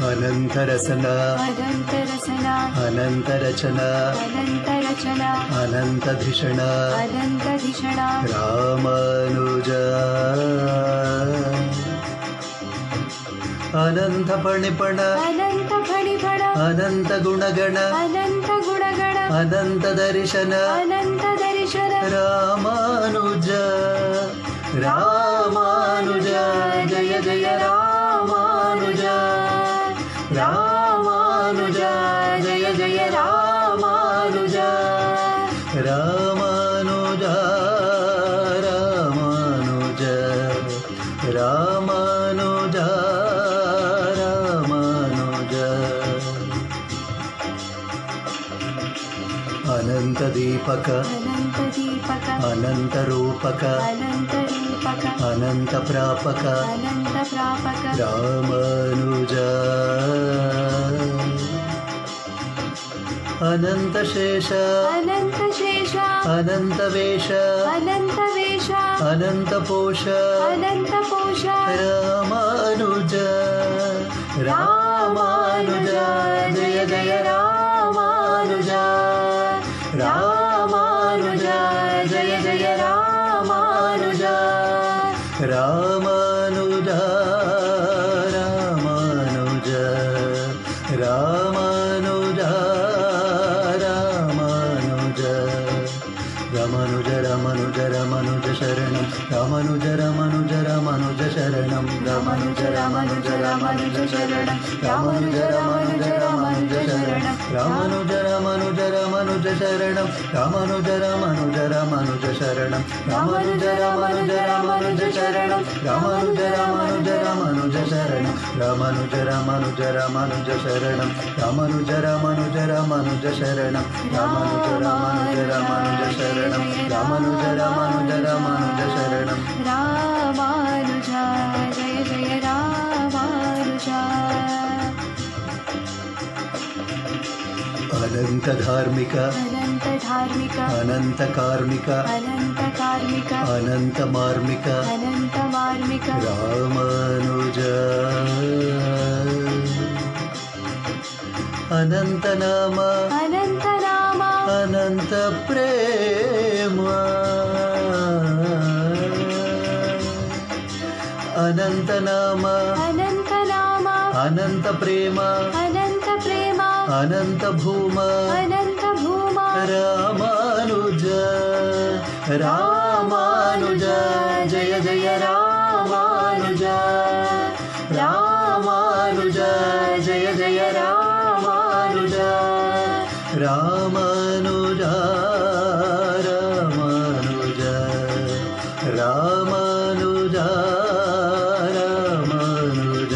అనంతరసన అనంతరచన అనంతధిషణ రామానుజ అనంత ఫణిపణ అనంత గుణగణ అనంత దర్శన రామానుజ రామానుజ జయ జయ రామానుజ రామానుజ జయ జయ రామానుజ రామానుజ రామానుజ రామానుజ రామానుజ అనంత దీపక అనంత రూపక అనంత ప్రాపక రామానుజ అనంత శేష అనంత వేష అనంత పోష రామానుజ రామానుజ జయ జయ రామానుజ రామానుజ జయ జయ రామానుజ రామానుజ రామానుజ రామానుజ రామానుజ రమనుజ రమనుజ రమనుజ శరణం రమనుజ రమనుజ రమనుజ శరణం రమనుజ రమనుజ రమనుజ శరణం రమనుజ రమనుజ రమనుజ శరణం రమనుజ రమనుజ రమనుజ శరణం రమనుజ రమనుజ రమనుజ శరణం రమనుజ రమనుజ రమనుజ శరణం రమనుజ రమనుజ రమనుజ శరణం రమనుజ రమనుజ రమనుజ శరణం రమనుజ రమనుజ రమనుజ శరణం రమనుజ రమనుజ రమనుజ శరణం రమనుజ రమనుజ రమనుజ శరణం రామానుజ జయ జయ రామానుజ అనంత ధార్మిక అనంత కార్మిక అనంత మార్మిక రామానుజ అనంత నామ అనంత ప్రేమ అనంత నామ అనంత ప్రేమ అనంత భూమ రామానుజ రామానుజ జయ జయ రామానుజ రామానుజ జయ జయ రామానుజ రామానుజ రామానుజ రామానుజ రామానుజ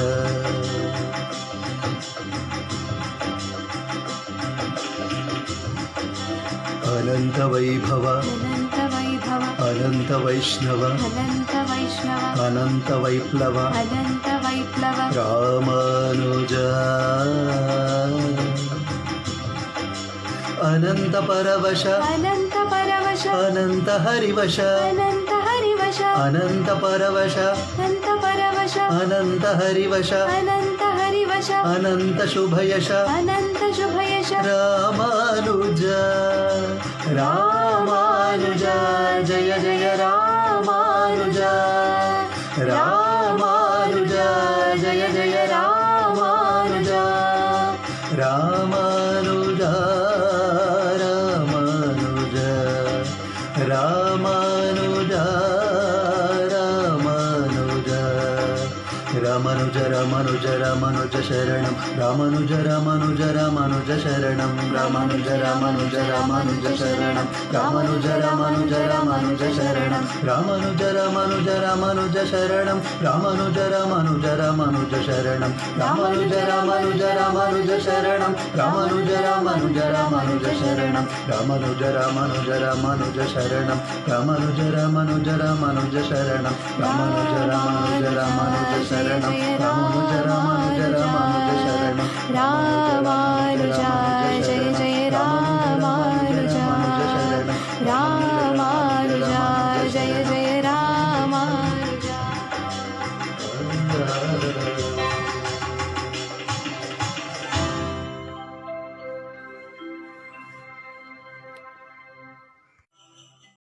అనంత వైభవ అనంత వైష్ణవ అనంత వైప్లవ రామానుజ అనంత పరవశ అనంత హరివశ అనంత పరవశ అనంత హరివశ అనంత శుభయశ రామానుజ రామానుజ జయ జయ రామానుజ రామానుజ జయ జయ రామానుజ రామానుజ రామానుజ రామానుజ రామానుజ రమనుజ రమనుజ రమనుజ శరణం రమనుజ రమనుజ రమనుజ శరణం రమనుజ రమనుజ రమనుజ శరణం రమనుజ రమనుజ రమనుజ శరణం రమనుజ రమనుజ రమనుజ శరణం రమనుజ రమనుజ రమనుజ శరణం రమనుజ రమనుజ రమనుజ శరణం రమనుజ రమనుజ రమనుజ శరణం రమనుజ రమనుజ రమనుజ శరణం రమనుజ రమనుజ రమనుజ శరణం రమనుజ రమనుజ రమనుజ శరణం రమనుజ రమనుజ రమనుజ శరణం